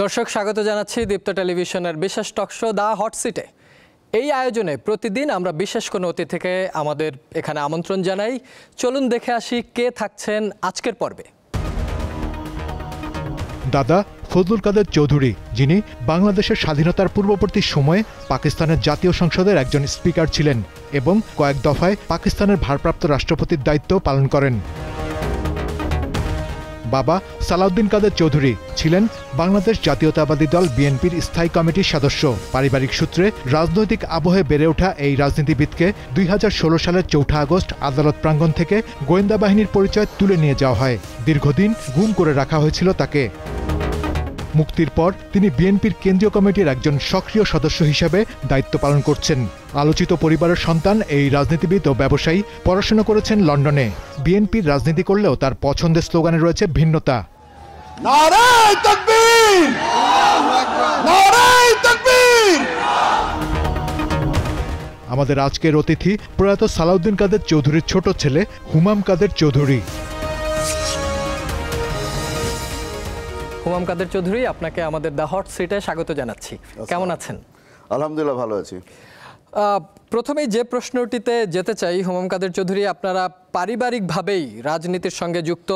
দর্শক স্বাগত জানাচ্ছি দীপ্ত টেলিভিশনের বিশেষ টক শো দ্য হট সিটে। এই আয়োজনে প্রতিদিন আমরা বিশেষ কোনো অতিথিকে আমাদের এখানে আমন্ত্রণ জানাই। চলুন দেখে আসি কে থাকছেন আজকের পর্বে। দাদা ফজলুল কাদের চৌধুরী, যিনি বাংলাদেশের স্বাধীনতার পূর্ববর্তী সময়ে পাকিস্তানের জাতীয় সংসদের একজন স্পিকার ছিলেন এবং কয়েক দফায় পাকিস্তানের ভারপ্রাপ্ত রাষ্ট্রপতির দায়িত্ব পালন করেন। বাবা সালাউদ্দিন কাদের চৌধুরী ছিলেন বাংলাদেশ জাতীয়তাবাদী দল বিএনপির স্থায়ী কমিটির সদস্য। পারিবারিক সূত্রে রাজনৈতিক আবহে বেড়ে ওঠা এই রাজনীতিবিদকে 2016 সালের 4 আগস্ট আদালত প্রাঙ্গণ থেকে গোয়েন্দা বাহিনীর পরিচয় তুলে নিয়ে যাওয়া হয়। দীর্ঘদিন গুম করে রাখা হয়েছিল তাকে। মুক্তির পর তিনি বিএনপির কেন্দ্রীয় কমিটির একজন সক্রিয় সদস্য হিসেবে দায়িত্ব পালন করছেন। আলোচিত পরিবারের সন্তান এই রাজনীতিবিদ ও ব্যবসায়ী পড়াশোনা করেছেন লন্ডনে। বিএনপির রাজনীতি করলেও তার পছন্দের স্লোগানে রয়েছে ভিন্নতা। নারায়ে তাকবীর! নারায়ে তাকবীর! আমাদের আজকের অতিথি প্রয়াত সালাউদ্দিন কাদের চৌধুরীর ছোট ছেলে হুমাম কাদের চৌধুরী। হুমাম কাদের চৌধুরী, আপনাকে আমাদের দ্য হট সিটে স্বাগত জানাচ্ছি। কেমন আছেন? আলহামদুলিল্লাহ, ভালো আছি। প্রথমেই যে প্রশ্নটিতে যেতে চাই, হুমাম কাদের চৌধুরী, আপনারা পারিবারিকভাবেই রাজনীতির সঙ্গে যুক্ত।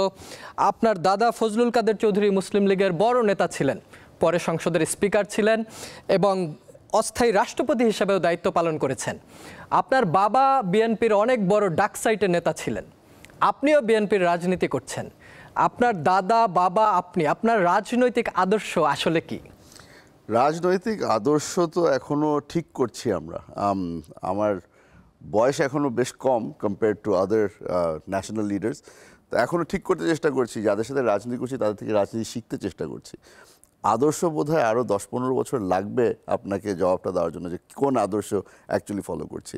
আপনার দাদা ফজলুল কাদের চৌধুরী মুসলিম লীগের বড় নেতা ছিলেন, পরে সংসদের স্পিকার ছিলেন এবং অস্থায়ী রাষ্ট্রপতি হিসেবেও দায়িত্ব পালন করেছেন। আপনার বাবা বিএনপির অনেক বড় ডাকসাইটের নেতা ছিলেন, আপনিও বিএনপির রাজনীতি করছেন। আপনার দাদা, বাবা, আপনি, আপনার রাজনৈতিক আদর্শ আসলে কি? রাজনৈতিক আদর্শ তো এখনো ঠিক করছি আমরা। আমার বয়স এখনো বেশ কম compare to other national leaders. তো এখনো ঠিক করতে চেষ্টা করছি, যাদের সাথে রাজনীতি করছি তাদের থেকে রাজনীতি শিখতে চেষ্টা করছি। আদর্শ বোধহয় আরও 10-15 বছর লাগবে আপনাকে জবাবটা দেওয়ার জন্য যে কোন আদর্শ অ্যাকচুয়ালি ফলো করছি।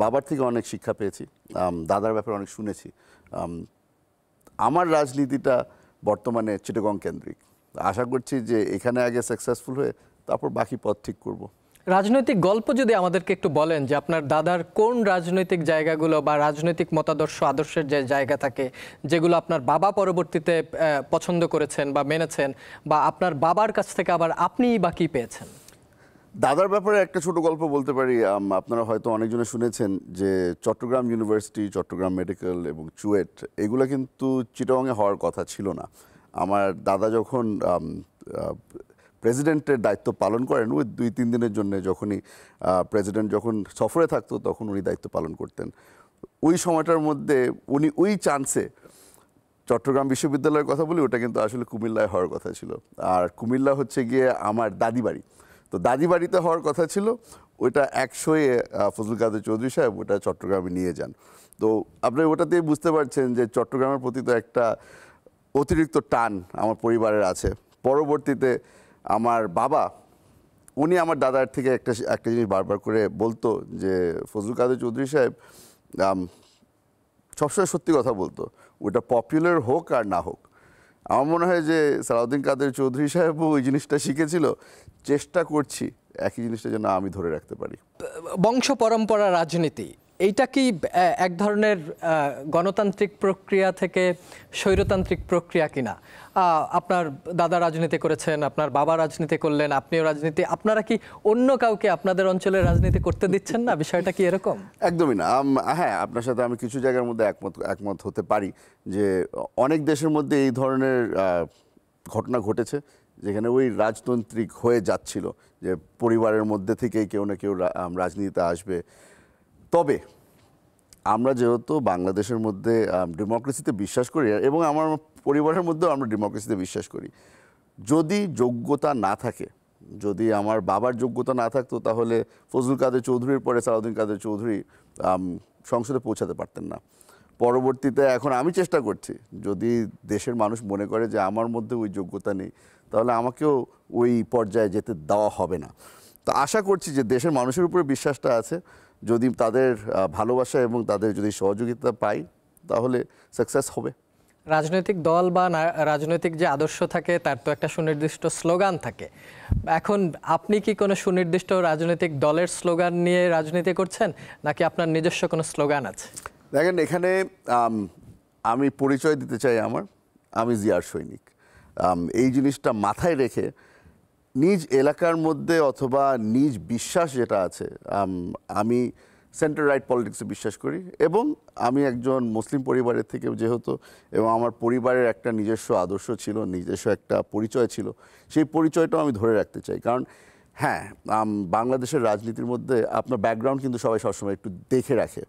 বাবার থেকে অনেক শিক্ষা পেয়েছি, দাদার ব্যাপারে অনেক শুনেছি। আমার রাজনীতিটা বর্তমানে চিটাগং কেন্দ্রিক। আশা করছি যে এখানে আগে সাকসেসফুল হয়ে তারপর বাকি পথ ঠিক করব। রাজনৈতিক গল্প যদি আমাদেরকে একটু বলেন যে আপনার দাদার কোন রাজনৈতিক জায়গাগুলো বা রাজনৈতিক মতাদর্শ আদর্শের যে জায়গা থাকে যেগুলো আপনার বাবা পরবর্তীতে পছন্দ করেছেন বা মেনেছেন, বা আপনার বাবার কাছ থেকে আবার আপনিই বা কী পেয়েছেন? দাদার ব্যাপারে একটা ছোট গল্প বলতে পারি। আপনারা হয়তো অনেকজনে শুনেছেন যে চট্টগ্রাম ইউনিভার্সিটি, চট্টগ্রাম মেডিকেল এবং চুয়েট এগুলো কিন্তু চিটাগংয়ে হওয়ার কথা ছিল না। আমার দাদা যখন প্রেসিডেন্টের দায়িত্ব পালন করেন, ওই 2-3 দিনের জন্য, যখনই প্রেসিডেন্ট যখন সফরে থাকতো তখন উনি দায়িত্ব পালন করতেন। ওই সময়টার মধ্যে উনি ওই চান্সে চট্টগ্রাম বিশ্ববিদ্যালয়ের কথা বলি, ওটা কিন্তু আসলে কুমিল্লায় হওয়ার কথা ছিল। আর কুমিল্লা হচ্ছে গিয়ে আমার দাদি বাড়ি। তো দাদি বাড়িতে হওয়ার কথা ছিল, ওইটা 100-এ ফজলুল কাদের চৌধুরী সাহেব ওটা চট্টগ্রামে নিয়ে যান। তো আপনি ওটাতেই বুঝতে পারছেন যে চট্টগ্রামের প্রতি তো একটা অতিরিক্ত টান আমার পরিবারের আছে। পরবর্তীতে আমার বাবা, উনি আমার দাদার থেকে একটা জিনিস বারবার করে বলতো যে ফজলুল কাদের চৌধুরী সাহেব সবসময় সত্যি কথা বলতো, ওটা পপুলার হোক আর না হোক। আমার মনে হয় যে সালাউদ্দিন কাদের চৌধুরী সাহেবও ওই জিনিসটা শিখেছিল। চেষ্টা করছি একই জিনিসটা যেন আমি ধরে রাখতে পারি। বংশ পরম্পরা রাজনীতি, এইটা কি এক ধরনের গণতান্ত্রিক প্রক্রিয়া থেকে স্বৈরতান্ত্রিক প্রক্রিয়া কিনা? আপনার দাদা রাজনীতি করেছেন, আপনার বাবা রাজনীতি করলেন, আপনিও রাজনীতি, আপনারা কি অন্য কাউকে আপনাদের অঞ্চলের রাজনীতি করতে দিচ্ছেন না? বিষয়টা কি এরকম? একদমই না। হ্যাঁ, আপনার সাথে আমি কিছু জায়গার মধ্যে একমত হতে পারি যে অনেক দেশের মধ্যে এই ধরনের ঘটনা ঘটেছে যেখানে ওই রাজতান্ত্রিক হয়ে যাচ্ছিল, যে পরিবারের মধ্যে থেকেই কেউ না কেউ রাজনীতিতে আসবে। তবে আমরা যেহেতু বাংলাদেশের মধ্যে ডেমোক্রেসিতে বিশ্বাস করি এবং আমার পরিবারের মধ্যেও আমরা ডেমোক্রেসিতে বিশ্বাস করি, যদি যোগ্যতা না থাকে, যদি আমার বাবার যোগ্যতা না থাকতো তাহলে ফজলুল কাদের চৌধুরীর পরে সালাউদ্দিন কাদের চৌধুরী সংসদে পৌঁছাতে পারতেন না। পরবর্তীতে এখন আমি চেষ্টা করছি, যদি দেশের মানুষ মনে করে যে আমার মধ্যে ওই যোগ্যতা নেই তাহলে আমাকেও ওই পর্যায়ে যেতে দেওয়া হবে না। তো আশা করছি যে দেশের মানুষের উপরে বিশ্বাসটা আছে, যদি তাদের ভালোবাসা এবং তাদের যদি সহযোগিতা পাই তাহলে সাকসেস হবে। রাজনৈতিক দল বা রাজনৈতিক যে আদর্শ থাকে তার তো একটা সুনির্দিষ্ট স্লোগান থাকে। এখন আপনি কি কোনো সুনির্দিষ্ট রাজনৈতিক দলের স্লোগান নিয়ে রাজনীতি করছেন, নাকি আপনার নিজস্ব কোনো স্লোগান আছে? দেখেন, এখানে আমি পরিচয় দিতে চাই আমি জিয়ার সৈনিক। এই জিনিসটা মাথায় রেখে নিজ এলাকার মধ্যে অথবা নিজ বিশ্বাস যেটা আছে, আমি সেন্টার রাইট পলিটিক্সে বিশ্বাস করি এবং আমি একজন মুসলিম পরিবারের থেকে যেহেতু এবং আমার পরিবারের একটা নিজস্ব আদর্শ ছিল, নিজস্ব একটা পরিচয় ছিল, সেই পরিচয়টাও আমি ধরে রাখতে চাই। কারণ হ্যাঁ, বাংলাদেশের রাজনীতির মধ্যে আপনার ব্যাকগ্রাউন্ড কিন্তু সবাই সবসময় একটু দেখে রাখে।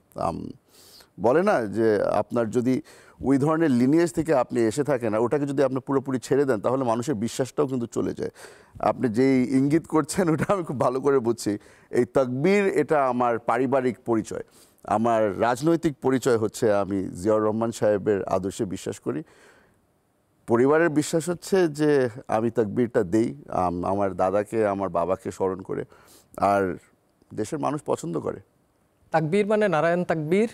বলে না যে আপনার যদি ওই ধরনের লিনিয়েজ থেকে আপনি এসে থাকেন আর ওটাকে যদি আপনি পুরোপুরি ছেড়ে দেন তাহলে মানুষের বিশ্বাসটাও কিন্তু চলে যায়। আপনি যেই ইঙ্গিত করছেন ওটা আমি খুব ভালো করে বুঝছি। এই তাকবীর এটা আমার পারিবারিক পরিচয়, আমার রাজনৈতিক পরিচয় হচ্ছে আমি জিয়াউর রহমান সাহেবের আদর্শে বিশ্বাস করি। পরিবারের বিশ্বাস হচ্ছে যে আমি তাকবীরটা দেই আমার দাদাকে আমার বাবাকে স্মরণ করে, আর দেশের মানুষ পছন্দ করে। তাকবীর মানে নারায়ণ তাকবীর,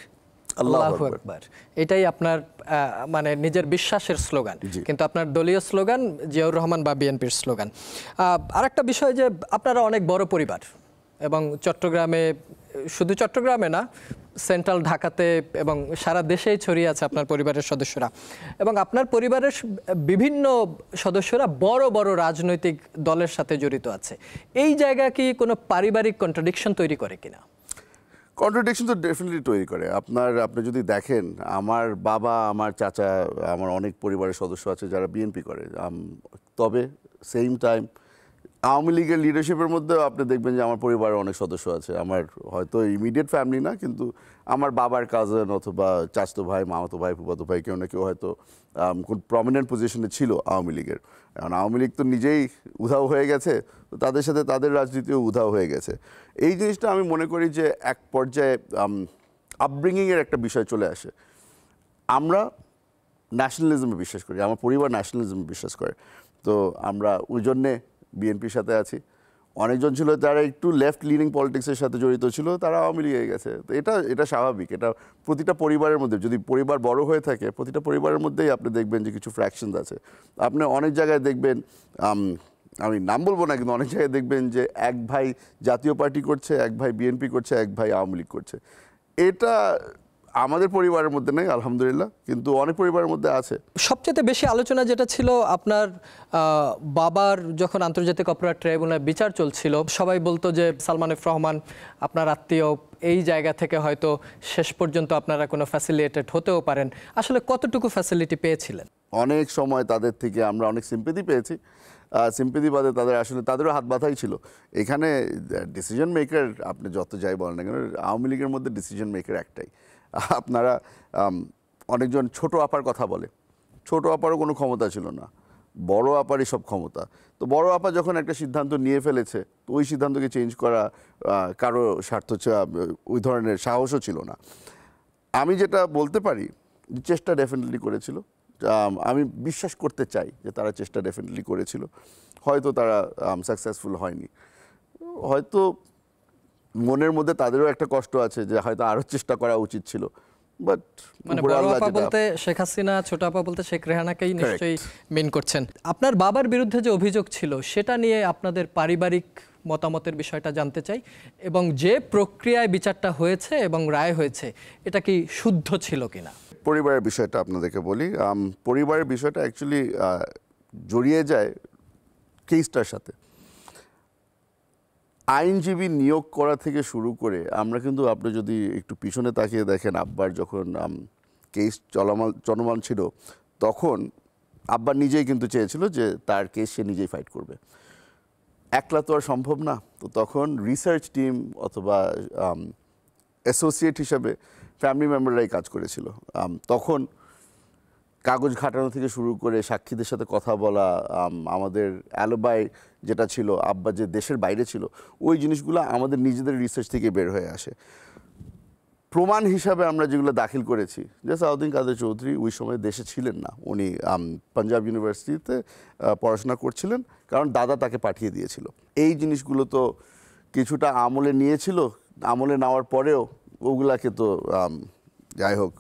আল্লাহু আকবার, এটাই আপনার মানে নিজের বিশ্বাসের স্লোগান, কিন্তু আপনার দলীয় স্লোগান জিয়াউর রহমান বা বিএনপির স্লোগান। আরেকটা বিষয় যে আপনারা অনেক বড় পরিবার এবং চট্টগ্রামে, শুধু চট্টগ্রামে না, সেন্ট্রাল ঢাকাতে এবং সারা দেশেই ছড়িয়ে আছে আপনার পরিবারের সদস্যরা, এবং আপনার পরিবারের বিভিন্ন সদস্যরা বড় বড় রাজনৈতিক দলের সাথে জড়িত আছে। এই জায়গা কি কোনো পারিবারিক কন্ট্রাডিকশন তৈরি করে কিনা? কন্ট্রাডিকশন তো ডেফিনেটলি তৈরি করে। আপনি যদি দেখেন আমার বাবা, আমার চাচা, আমার অনেক পরিবারের সদস্য আছে যারা বিএনপি করে, তবে সেম টাইম আওয়ামী লীগের লিডারশিপের মধ্যেও আপনি দেখবেন যে আমার পরিবারের অনেক সদস্য আছে। আমার হয়তো ইমিডিয়েট ফ্যামিলি না, কিন্তু আমার বাবার কাজিন অথবা চাচতো ভাই, মামাতো ভাই, ফুফাতো ভাই কেউ না কেউ হয়তো কোন প্রমিনেন্ট পজিশনে ছিল আওয়ামী লীগের। এখন আওয়ামী লীগ তো নিজেই উধাও হয়ে গেছে, তো তাদের সাথে তাদের রাজনীতিও উধাও হয়ে গেছে। এই জিনিসটা আমি মনে করি যে এক পর্যায়ে আপব্রিঙ্গিংয়ের একটা বিষয় চলে আসে। আমরা ন্যাশনালিজমে বিশ্বাস করি, আমার পরিবার ন্যাশনালিজমে বিশ্বাস করে, তো আমরা ওই জন্যে বিএনপির সাথে আছি। অনেকজন ছিল যারা একটু লেফট লিনিং পলিটিক্সের সাথে জড়িত ছিল, তারা আওয়ামী লীগে গেছে। তো এটা স্বাভাবিক, এটা প্রতিটা পরিবারের মধ্যে, যদি পরিবার বড় হয়ে থাকে প্রতিটা পরিবারের মধ্যেই আপনি দেখবেন যে কিছু ফ্র্যাকশনস আছে। আপনি অনেক জায়গায় দেখবেন, আমি নাম বলবো না, কিন্তু অনেক জায়গায় দেখবেন যে এক ভাই জাতীয় পার্টি করছে, এক ভাই বিএনপি করছে, এক ভাই আওয়ামী লীগ করছে। এটা আমাদের পরিবারের মধ্যে নেই আলহামদুলিল্লাহ, কিন্তু অনেক পরিবারের মধ্যে আছে। সবচেয়ে বেশি আলোচনা যেটা ছিল আপনার বাবার যখন আন্তর্জাতিক অপরাধ ট্রাইব্যুনালে বিচার চলছিল, সবাই বলতো যে সালমান এফ রহমান আপনার আত্মীয়, এই জায়গা থেকে হয়তো শেষ পর্যন্ত আপনারা কোনো ফ্যাসিলিটেড হতেও পারেন। আসলে কতটুকু ফ্যাসিলিটি পেয়েছিলেন? অনেক সময় তাদের থেকে আমরা অনেক সিম্পেথি পেয়েছি। সিম্পেথি বাদে তাদেরও হাত বাঁধাই ছিল। এখানে ডিসিশন মেকার আপনি যত যাই বলেন না কেন, আওয়ামী লীগের মধ্যে ডিসিশন মেকার একটাই। আপনারা অনেকজন ছোট আপার কথা বলে, ছোট আপারও কোনো ক্ষমতা ছিল না, বড় আপারই সব ক্ষমতা। তো বড় আপা যখন একটা সিদ্ধান্ত নিয়ে ফেলেছে, তো ওই সিদ্ধান্তকে চেঞ্জ করা কারো স্বার্থ, ওই ধরনের সাহসও ছিল না। আমি যেটা বলতে পারি, চেষ্টা ডেফিনেটলি করেছিল। আমি বিশ্বাস করতে চাই যে তারা চেষ্টা ডেফিনেটলি করেছিল, হয়তো তারা সাকসেসফুল হয়নি। হয়তো মনের মধ্যে তাদেরও একটা কষ্ট আছে যে হয়তো আরও চেষ্টা করা উচিত ছিল। বাট মানে বড় আপা বলতে শেখ হাসিনা, ছোট আপা বলতে শেখ রেহানাকেই নিশ্চয়ই মিন করছেন। আপনার বাবার বিরুদ্ধে যে অভিযোগ ছিল সেটা নিয়ে আপনাদের পারিবারিক মতামতের বিষয়টা জানতে চাই, এবং যে প্রক্রিয়ায় বিচারটা হয়েছে এবং রায় হয়েছে এটা কি শুদ্ধ ছিল কিনা? পরিবারের বিষয়টা আপনাদেরকে বলি। পরিবারের বিষয়টা অ্যাকচুয়ালি জড়িয়ে যায় কেসটার সাথে। আইনজীবী নিয়োগ করা থেকে শুরু করে আমরা কিন্তু, আপনি যদি একটু পিছনে তাকিয়ে দেখেন, আব্বার যখন কেস চলমান ছিল তখন আব্বা নিজেই কিন্তু চেয়েছিল যে তার কেস সে নিজেই ফাইট করবে। একলা তো আর সম্ভব না। তো তখন রিসার্চ টিম অথবা অ্যাসোসিয়েট হিসাবে ফ্যামিলি মেম্বাররাই কাজ করেছিল। তখন কাগজ ঘাটানো থেকে শুরু করে সাক্ষীদের সাথে কথা বলা, আমাদের অ্যালোবাই যেটা ছিল, আব্বা যে দেশের বাইরে ছিল, ওই জিনিসগুলো আমাদের নিজেদের রিসার্চ থেকে বের হয়ে আসে। প্রমাণ হিসাবে আমরা যেগুলো দাখিল করেছি, যে সালাউদ্দিন কাদের চৌধুরী ওই সময় দেশে ছিলেন না, উনি পাঞ্জাব ইউনিভার্সিটিতে পড়াশোনা করছিলেন, কারণ দাদা তাকে পাঠিয়ে দিয়েছিল। এই জিনিসগুলো তো কিছুটা আমলে নিয়েছিল, আমলে নেওয়ার পরেও ওগুলাকে তো যাই হোক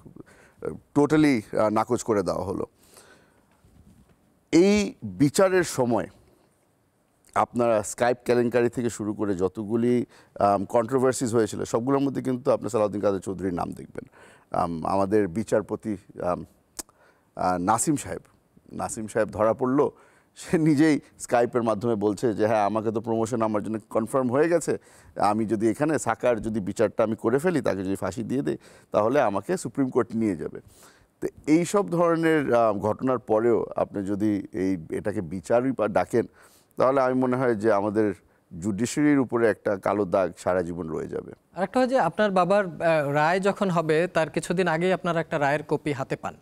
টোটালি নাকচ করে দেওয়া হলো। এই বিচারের সময় আপনারা স্কাইপ কেলেঙ্কারি থেকে শুরু করে যতগুলি কন্ট্রোভার্সিস হয়েছিল সবগুলোর মধ্যে কিন্তু আপনি সালাউদ্দিন কাদের চৌধুরীর নাম দেখবেন। আমাদের বিচারপতি নাসিম সাহেব ধরা পড়ল সে নিজেই স্কাইপের মাধ্যমে বলছে যে হ্যাঁ আমাকে তো প্রমোশন আমার জন্য কনফার্ম হয়ে গেছে, আমি যদি এখানে সাকার যদি বিচারটা আমি করে ফেলি, তাকে যদি ফাঁসি দিয়ে দিই, তাহলে আমাকে সুপ্রিম কোর্ট নিয়ে যাবে। তো এইসব ধরনের ঘটনার পরেও আপনি যদি এটাকে বিচারই ডাকেন, তাহলে আমি মনে হয় যে আমাদের জুডিশিয়ারির উপরে একটা কালো দাগ সারা জীবন রয়ে যাবে। আরেকটা হয় যে আপনার বাবার রায় যখন হবে তার কিছুদিন আগেই আপনারা একটা রায়ের কপি হাতে পান,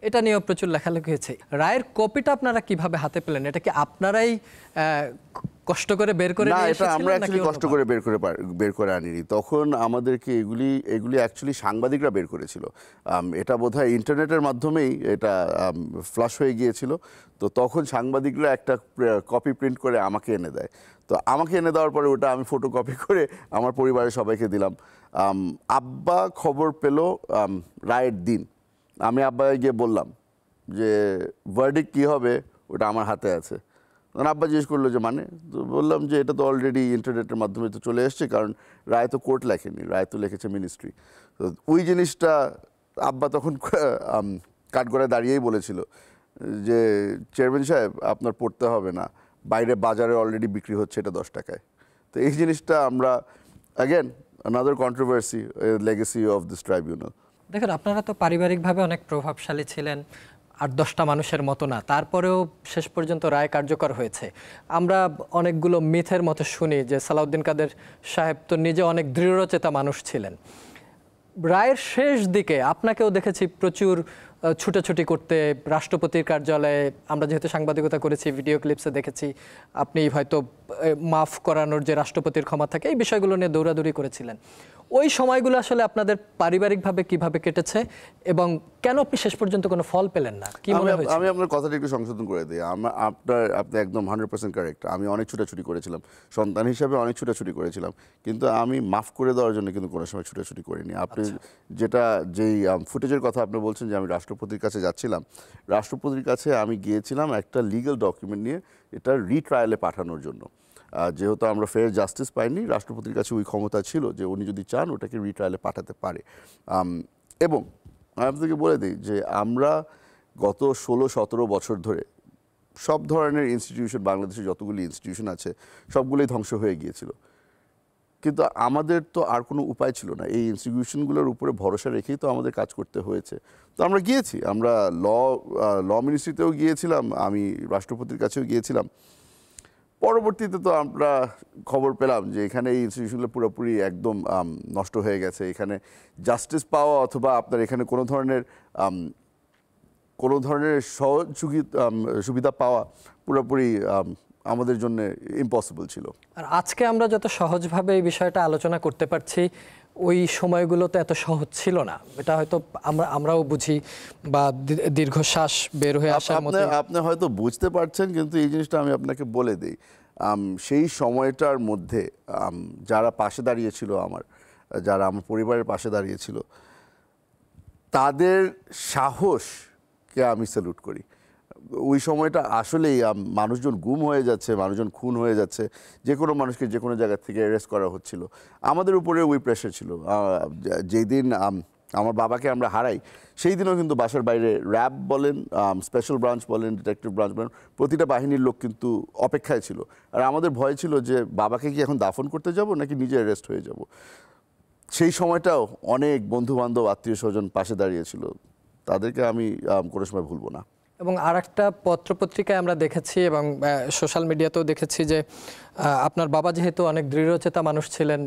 এটা নিয়েও প্রচুর লেখালেখি হয়েছে। রায়ের কপিটা আপনারা কিভাবে হাতে পেলেন? এটা কি আপনারাই কষ্ট করে বের করে না, নিয়ে এটা আমরা এসেছিলেন অ্যাকচুয়ালি নাকি কষ্ট করে বের করে আনিনি। তখন আমাদেরকে এগুলি অ্যাকচুয়ালি সাংবাদিকরা বের করেছিল। এটা বোধহয় ইন্টারনেটের মাধ্যমেই এটা ফ্লাশ হয়ে গিয়েছিল। তো তখন সাংবাদিকরা একটা কপি প্রিন্ট করে আমাকে এনে দেয়। তো আমাকে এনে দেওয়ার পরে ওটা আমি ফটোকপি করে আমার পরিবারের সবাইকে দিলাম। আব্বা খবর পেল রায়ের দিন। আমি আব্বাকে গিয়ে বললাম যে ভার্ডিক্ট কী হবে ওটা আমার হাতে আছে। তখন আব্বা জিজ্ঞেস করলো যে মানে, তো বললাম যে এটা তো অলরেডি ইন্টারনেটের মাধ্যমে তো চলে এসছে, কারণ রায় তো কোর্ট লেখেনি, রায় তো লিখেছে মিনিস্ট্রি। তো ওই জিনিসটা আব্বা তখন কাঠগড়ায় দাঁড়িয়েই বলেছিল যে চেয়ারম্যান সাহেব আপনার পড়তে হবে না, বাইরে বাজারে অলরেডি বিক্রি হচ্ছে এটা 10 টাকায়। তো এই জিনিসটা আমরা again another controversy, legacy of this tribunal. দেখুন, আপনারা তো পারিবারিকভাবে অনেক প্রভাবশালী ছিলেন, 8-10টা মানুষের মতো না, তারপরেও শেষ পর্যন্ত রায় কার্যকর হয়েছে। আমরা অনেকগুলো মিথের মতো শুনি যে সালাউদ্দিন কাদের সাহেব তো নিজে অনেক দৃঢ়চেতা মানুষ ছিলেন। রায়ের শেষ দিকে আপনাকেও দেখেছি প্রচুর ছুটাছুটি করতে রাষ্ট্রপতির কার্যালয়ে। আমরা যেহেতু সাংবাদিকতা করেছি, ভিডিও ক্লিপসে দেখেছি আপনি হয়তো মাফ করানোর যে রাষ্ট্রপতির ক্ষমা থাকে এই বিষয়গুলো নিয়ে দৌড়াদৌড়ি করেছিলেন। ওই সময়গুলো আসলে আপনাদের পারিবারিকভাবে কিভাবে কেটেছে এবং কেন আপনি শেষ পর্যন্ত কোনো ফল পেলেন না, কি মনে হয়েছে? আমি আপনার কথাটা একটু সংশোধন করে দিই। আপনি একদম 100% কারেক্ট। আমি অনেক ছুটাছুটি করেছিলাম, সন্তান হিসাবে অনেক ছুটাছুটি করেছিলাম, কিন্তু আমি মাফ করে দেওয়ার জন্য কিন্তু কোনো সময় ছুটাছুটি করিনি। আপনি যেই ফুটেজের কথা আপনি বলছেন যে আমি রাষ্ট্রপতির কাছে যাচ্ছিলাম, রাষ্ট্রপতির কাছে আমি গিয়েছিলাম একটা লিগ্যাল ডকুমেন্ট নিয়ে এটা রিট্রায়ালে পাঠানোর জন্য। যেহেতু আমরা ফেয়ার জাস্টিস পাইনি, রাষ্ট্রপতির কাছে ওই ক্ষমতা ছিল যে উনি যদি চান ওটাকে রিট্রায়ালে পাঠাতে পারে। এবং আমি আপনাকে বলে দিই যে আমরা গত 16-17 বছর ধরে সব ধরনের ইনস্টিটিউশন, বাংলাদেশে যতগুলি ইনস্টিটিউশন আছে সবগুলোই ধ্বংস হয়ে গিয়েছিল, কিন্তু আমাদের তো আর কোনো উপায় ছিল না। এই ইনস্টিটিউশনগুলোর উপরে ভরসা রেখেই তো আমাদের কাজ করতে হয়েছে। তো আমরা গিয়েছি, আমরা ল মিনিস্ট্রিতেও গিয়েছিলাম, আমি রাষ্ট্রপতির কাছেও গিয়েছিলাম। পরবর্তীতে তো আমরা খবর পেলাম যে এখানে এই ইনস্টিটিউশনগুলো পুরোপুরি একদম নষ্ট হয়ে গেছে। এখানে জাস্টিস পাওয়া অথবা আপনার এখানে কোনো ধরনের সুবিধা পাওয়া পুরোপুরি আমাদের জন্য ইম্পসিবল ছিল। আর আজকে আমরা যত সহজভাবে এই বিষয়টা আলোচনা করতে পারছি, ওই সময়গুলোতে এত সহজ ছিল না। এটা হয়তো আমরাও বুঝি বা দীর্ঘশ্বাস বের হয়ে আসার মতো। আপনি হয়তো বুঝতে পারছেন, কিন্তু এই জিনিসটা আমি আপনাকে বলে দিই, সেই সময়টার মধ্যে যারা পাশে দাঁড়িয়েছিল, যারা আমার পরিবারের পাশে দাঁড়িয়েছিল, তাদের সাহসকে আমি স্যালুট করি। ওই সময়টা আসলেই মানুষজন গুম হয়ে যাচ্ছে, মানুষজন খুন হয়ে যাচ্ছে, যে কোনো মানুষকে যে কোনো জায়গা থেকে অ্যারেস্ট করা হচ্ছিল। আমাদের উপরে ওই প্রেশার ছিল। যেই দিন আমার বাবাকে আমরা হারাই, সেই দিনও কিন্তু বাসার বাইরে র্যাব বলেন, স্পেশাল ব্রাঞ্চ বলেন, ডিটেকটিভ ব্রাঞ্চ বলেন, প্রতিটা বাহিনীর লোক কিন্তু অপেক্ষায় ছিল। আর আমাদের ভয় ছিল যে বাবাকে কি এখন দাফন করতে যাব নাকি নিজে অ্যারেস্ট হয়ে যাব। সেই সময়টাও অনেক বন্ধুবান্ধব, আত্মীয় স্বজন পাশে দাঁড়িয়েছিল, তাদেরকে আমি কোনো সময় ভুলবো না। এবং আর একটা পত্রপত্রিকায় আমরা দেখেছি এবং সোশ্যাল মিডিয়াতেও দেখেছি যে আপনার বাবা যেহেতু অনেক দৃঢ়চেতা মানুষ ছিলেন,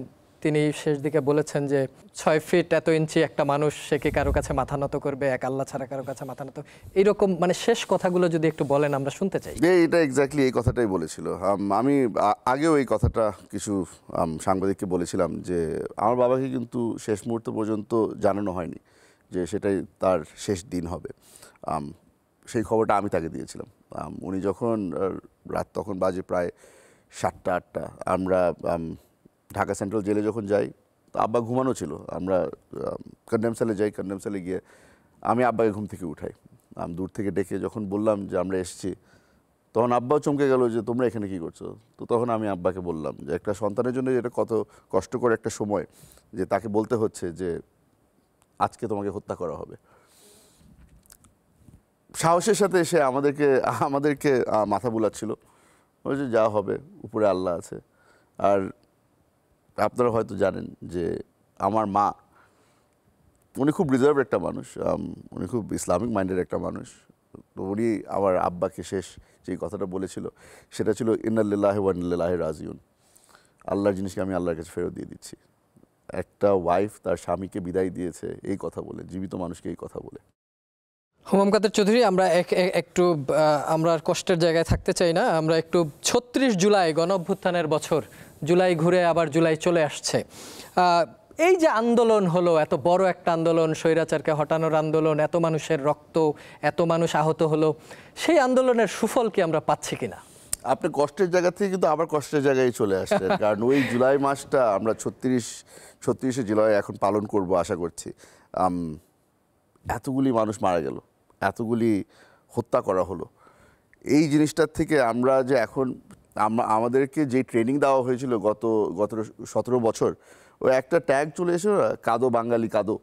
তিনি শেষ দিকে বলেছেন যে 6 ফিট এত ইঞ্চি একটা মানুষ, সে কি কারো কাছে মাথা নত করবে, এক আল্লাহ ছাড়া কারো কাছে মাথা নত। এইরকম মানে শেষ কথাগুলো যদি একটু বলেন, আমরা শুনতে চাই। এটা এক্স্যাক্টলি এই কথাটাই বলেছিল। আমি আগেও এই কথাটা কিছু সাংবাদিককে বলেছিলাম যে আমার বাবাকে কিন্তু শেষ মুহূর্ত পর্যন্ত জানানো হয়নি যে সেটাই তার শেষ দিন হবে। সেই খবরটা আমি তাকে দিয়েছিলাম। উনি যখন রাত তখন বাজে প্রায় 7টা-8টা, আমরা ঢাকা সেন্ট্রাল জেলে যখন যাই, তো আব্বা ঘুমানো ছিল। আমরা কন্ডেম সেলে যাই, কন্ডেম সেলে গিয়ে আমি আব্বাকে ঘুম থেকে উঠাই। দূর থেকে ডেকে যখন বললাম যে আমরা এসেছি, তখন আব্বাও চমকে গেল যে তোমরা এখানে কি করছো। তো তখন আমি আব্বাকে বললাম যে একটা সন্তানের জন্য এটা কত কষ্টকর একটা সময়, যে তাকে বলতে হচ্ছে যে আজকে তোমাকে হত্যা করা হবে। সাহসের সাথে এসে আমাদেরকে মাথা বুলাচ্ছিল, বলছে যা হবে উপরে আল্লাহ আছে। আর আপনারা হয়তো জানেন যে আমার মা, উনি খুব রিজার্ভ একটা মানুষ, উনি খুব ইসলামিক মাইন্ডের একটা মানুষ। তো উনি আমার আব্বাকে শেষ যে কথাটা বলেছিল সেটা ছিল ইন্নালিল্লাহি ওয়া ইন্না ইলাইহি রাজিউন, আল্লাহর জিনিসকে আমি আল্লাহর কাছে ফেরত দিয়ে দিচ্ছি। একটা ওয়াইফ তার স্বামীকে বিদায় দিয়েছে এই কথা বলে, জীবিত মানুষকে এই কথা বলে। হুমাম কাদের চৌধুরী, আমরা একটু আমরা আর কষ্টের জায়গায় থাকতে চাই না, আমরা একটু ৩৬ জুলাই গণঅভ্যুত্থানের বছর, জুলাই ঘুরে আবার জুলাই চলে আসছে। এই যে আন্দোলন হলো, এত বড় একটা আন্দোলন, স্বৈরাচারকে হটানোর আন্দোলন, এত মানুষের রক্ত, এত মানুষ আহত হলো, সেই আন্দোলনের সুফল কি আমরা পাচ্ছি কিনা? আপনি কষ্টের জায়গা থেকে কিন্তু আবার কষ্টের জায়গায় চলে আসছেন, কারণ ওই জুলাই মাসটা আমরা ৩৬শে জুলাই এখন পালন করব আশা করছি। এতগুলি মানুষ মারা গেল, এতগুলি হত্যা করা হলো, এই জিনিসটার থেকে আমরা যে এখন আমাদেরকে যে ট্রেনিং দেওয়া হয়েছিল গত ১৭ বছর, ওই একটা ট্যাগ চলে এসে কাঁদো বাঙালি কাঁদো,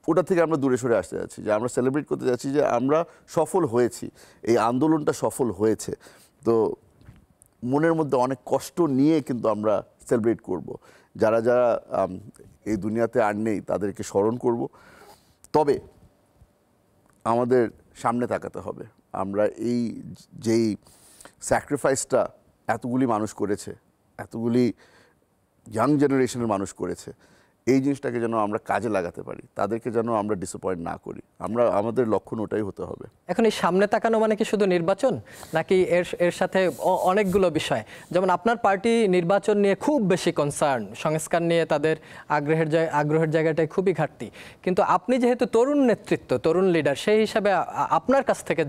ওটা থেকে আমরা দূরে সরে আসতে যাচ্ছি, যে আমরা সেলিব্রেট করতে যাচ্ছি যে আমরা সফল হয়েছি, এই আন্দোলনটা সফল হয়েছে। তো মনের মধ্যে অনেক কষ্ট নিয়ে কিন্তু আমরা সেলিব্রেট করব। যারা যারা এই দুনিয়াতে আর নেই তাদেরকে স্মরণ করব। তবে আমাদের সামনে তাকাতে হবে, আমরা এই যেই স্যাক্রিফাইসটা এতগুলি মানুষ করেছে, এতগুলি ইয়াং জেনারেশনের মানুষ করেছে, এই জিনিসটাকে যেন আমরা কাজে লাগাতে পারি, তাদেরকে যেন আমরা ডিসঅ্যাপয়েন্ট না করি। আমাদের লক্ষ্য ওটাই হতে হবে। এখন এই সামনে তাকানো মানে কি শুধু নির্বাচন, নাকি এর সাথে অনেকগুলো বিষয়? যেমন আপনার পার্টি নির্বাচন নিয়ে খুব বেশি কনসার্ন, সংস্কার নিয়ে তাদের আগ্রহের জায়গাটায় খুবই ঘাটতি। কিন্তু আপনি যেহেতু তরুণ নেতৃত্ব, তরুণ লিডার, সেই হিসাবে আপনার কাছ থেকে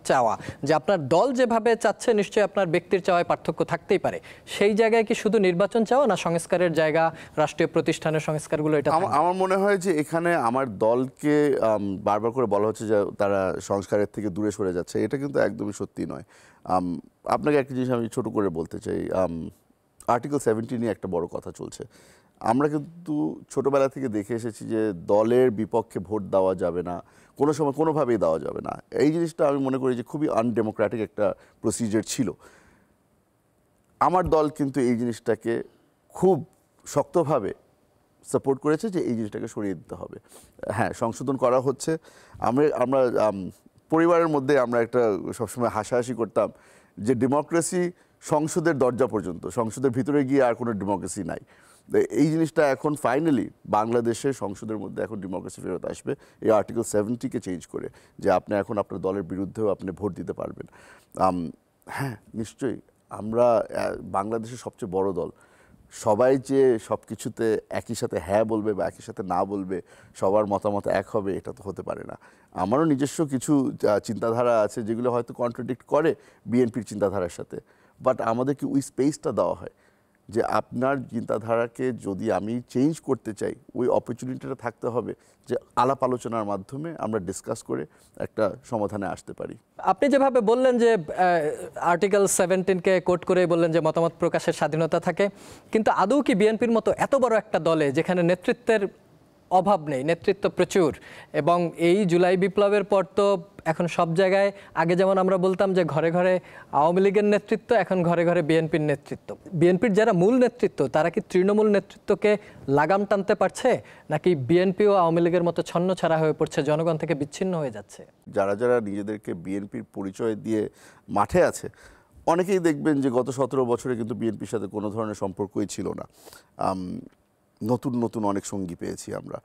চাওয়া যে আপনার দল যেভাবে চাচ্ছে, নিশ্চয়ই আপনার ব্যক্তির চাওয়ায় পার্থক্য থাকতেই পারে। সেই জায়গায় কি শুধু নির্বাচন চাওয়া, না সংস্কারের জায়গা, রাষ্ট্রীয় প্রতিষ্ঠানের সংস্কারগুলো? এটা আমার মনে হয় যে এখানে আমার দলকে বারবার করে বলা হচ্ছে যে তারা সংস্কারের থেকে দূরে সরে যাচ্ছে, এটা কিন্তু একদমই সত্যি নয়। আপনাকে একটা জিনিস আমি ছোট করে বলতে চাই, আর্টিকেল 70 নিয়ে একটা বড় কথা চলছে। আমরা কিন্তু ছোটবেলা থেকে দেখে এসেছি যে দলের বিপক্ষে ভোট দেওয়া যাবে না, কোনো সময় কোনোভাবেই দেওয়া যাবে না। এই জিনিসটা আমি মনে করি যে খুবই আনডেমোক্রেটিক একটা প্রসিজার ছিল। আমার দল কিন্তু এই জিনিসটাকে খুব শক্তভাবে সাপোর্ট করেছে যে এই জিনিসটাকে সরিয়ে দিতে হবে। হ্যাঁ, সংশোধন করা হচ্ছে। আমরা পরিবারের মধ্যে আমরা একটা সবসময় হাসাহাসি করতাম যে ডেমোক্রেসি সংসদের দরজা পর্যন্ত, সংসদের ভিতরে গিয়ে আর কোনো ডেমোক্রেসি নাই। এই জিনিসটা এখন ফাইনালি বাংলাদেশের সংসদের মধ্যে এখন ডেমোক্রেসি ফেরত আসবে, এই আর্টিকেল 70-কে চেঞ্জ করে, যে আপনি এখন আপনার দলের বিরুদ্ধেও আপনি ভোট দিতে পারবেন। হ্যাঁ, নিশ্চয়ই আমরা বাংলাদেশের সবচেয়ে বড় দল, সবাই যে সব কিছুতে একই সাথে হ্যাঁ বলবে বা একই সাথে না বলবে, সবার মতামত এক হবে, এটা তো হতে পারে না। আমারও নিজস্ব কিছু চিন্তাধারা আছে যেগুলো হয়তো কন্ট্রাডিক্ট করে বিএনপির চিন্তাধারার সাথে, বাট আমাদেরকে ওই স্পেসটা দেওয়া হয় যে আপনার চিন্তাধারাকে যদি আমি চেঞ্জ করতে চাই, ওই অপরচুনিটিটা থাকতে হবে যে আলাপ আলোচনার মাধ্যমে আমরা ডিসকাস করে একটা সমাধানে আসতে পারি। আপনি যেভাবে বললেন যে আর্টিকেল 17-কে কোট করে বললেন যে মতামত প্রকাশের স্বাধীনতা থাকে, কিন্তু আদৌ কি বিএনপির মতো এত বড় একটা দলে, যেখানে নেতৃত্বের অভাব নেই, নেতৃত্ব প্রচুর, এবং এই জুলাই বিপ্লবের পর তো এখন সব জায়গায়, আগে যেমন আমরা বলতাম যে ঘরে ঘরে আওয়ামী লীগের নেতৃত্ব, এখন ঘরে ঘরে বিএনপির নেতৃত্ব। বিএনপির যারা মূল নেতৃত্ব, তারা কি তৃণমূল নেতৃত্বকে লাগাম টানতে পারছে, নাকি বিএনপি ও আওয়ামী লীগের মতো ছন্ন ছাড়া হয়ে পড়ছে, জনগণ থেকে বিচ্ছিন্ন হয়ে যাচ্ছে? যারা যারা নিজেদেরকে বিএনপির পরিচয় দিয়ে মাঠে আছে, অনেকেই দেখবেন যে গত 17 বছরে কিন্তু বিএনপির সাথে কোনো ধরনের সম্পর্কই ছিল না। নতুন নতুন অনেক সঙ্গী পেয়েছি আমরা।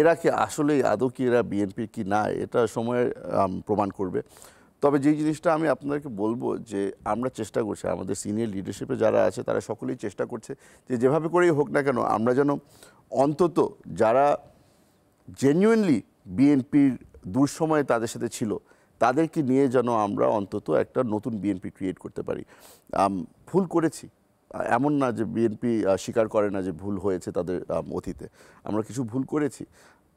এরা কি আসলেই আদৌ কি এরা বিএনপির কি না, এটা সময় প্রমাণ করবে। তবে যেই জিনিসটা আমি আপনাদেরকে বলবো যে আমরা চেষ্টা করছি, আমাদের সিনিয়র লিডারশিপে যারা আছে তারা সকলেই চেষ্টা করছে যে যেভাবে করেই হোক না কেন আমরা যেন অন্তত যারা জেনুইনলি বিএনপির দুঃসময়ে তাদের সাথে ছিল, তাদেরকে নিয়ে যেন আমরা অন্তত একটা নতুন বিএনপি ক্রিয়েট করতে পারি। ভুল করেছি, এমন না যে বিএনপি স্বীকার করে না যে ভুল হয়েছে তাদের অতীতে, আমরা কিছু ভুল করেছি,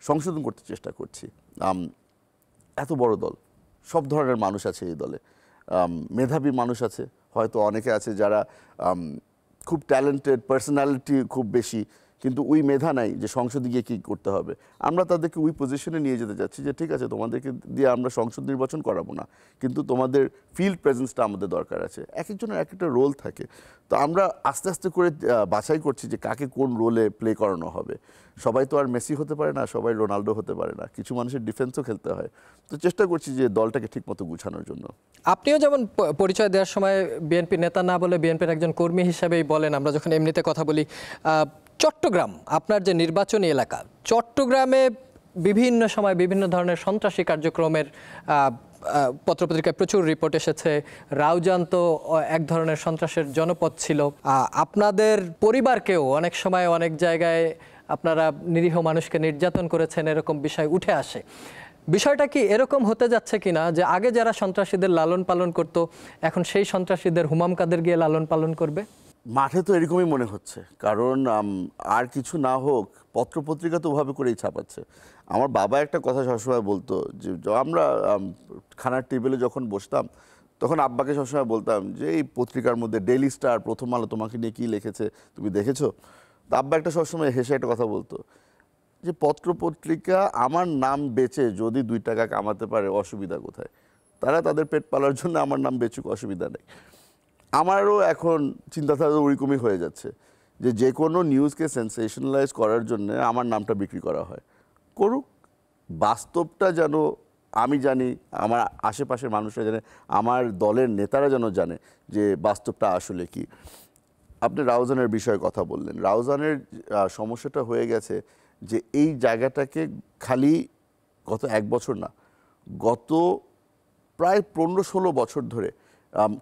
সংশোধন করতে চেষ্টা করছি। এত বড় দল, সব ধরনের মানুষ আছে এই দলে, মেধাবী মানুষ আছে, হয়তো অনেকে আছে যারা খুব ট্যালেন্টেড, পার্সোনালিটি খুব বেশি, কিন্তু ওই মেধা নাই যে সংসদে গিয়ে কী করতে হবে। আমরা তাদেরকে ওই পজিশনে নিয়ে যেতে চাচ্ছি যে ঠিক আছে, তোমাদেরকে দিয়ে আমরা সংসদ নির্বাচন করাবো না, কিন্তু তোমাদের ফিল্ড প্রেজেন্সটা আমাদের দরকার আছে। এক একজনের এক একটা রোল থাকে। তো আমরা আস্তে আস্তে করে বাছাই করছি যে কাকে কোন রোলে প্লে করানো হবে। সবাই তো আর মেসি হতে পারে না, সবাই রোনাল্ডো হতে পারে না, কিছু মানুষের ডিফেন্সও খেলতে হয়। তো চেষ্টা করছি যে দলটাকে ঠিকমতো গুছানোর জন্য। আপনিও যেমন পরিচয় দেওয়ার সময় বিএনপি নেতা না বলে বিএনপির একজন কর্মী হিসেবেই বলেন, আমরা যখন এমনিতে কথা বলি। চট্টগ্রাম আপনার যে নির্বাচনী এলাকা, চট্টগ্রামে বিভিন্ন সময় বিভিন্ন ধরনের সন্ত্রাসী কার্যক্রমের পত্রপত্রিকায় প্রচুর রিপোর্ট এসেছে। রাউজান তো এক ধরনের সন্ত্রাসের জনপদ ছিল। আপনাদের পরিবারকেও অনেক সময় অনেক জায়গায় আপনারা নিরীহ মানুষকে নির্যাতন করেছেন, এরকম বিষয় উঠে আসে। বিষয়টা কি এরকম হতে যাচ্ছে কিনা যে আগে যারা সন্ত্রাসীদের লালন পালন করত, এখন সেই সন্ত্রাসীদের হুমাম কাদের গিয়ে লালন পালন করবে? মাঠে তো এরকমই মনে হচ্ছে, কারণ আর কিছু না হোক পত্রপত্রিকা তো ওভাবে করেই ছাপাচ্ছে। আমার বাবা একটা কথা সবসময় বলতো যে আমরা খানার টেবিলে যখন বসতাম তখন আব্বাকে সবসময় বলতাম যে এই পত্রিকার মধ্যে ডেইলি স্টার, প্রথম আলো তোমাকে নিয়ে কী লিখেছে তুমি দেখেছো? তো আব্বা একটা সবসময় হেসে একটা কথা বলতো যে পত্রপত্রিকা আমার নাম বেচে যদি 2 টাকা কামাতে পারে অসুবিধা কোথায়? তারা তাদের পেট পালার জন্য আমার নাম বেচুক, অসুবিধা নেই। আমারও এখন চিন্তাধারা ওইরকমই হয়ে যাচ্ছে যে যে কোনো নিউজকে সেন্সেশনালাইজ করার জন্য আমার নামটা বিক্রি করা হয়। করুক, বাস্তবটা যেন আমি জানি, আমার আশেপাশের মানুষরা জানে, আমার দলের নেতারা যেন জানে যে বাস্তবটা আসলে কি। আপনি রাউজানের বিষয়ে কথা বললেন। রাউজানের সমস্যাটা হয়ে গেছে যে এই জায়গাটাকে খালি গত 1 বছর না, গত প্রায় 15-16 বছর ধরে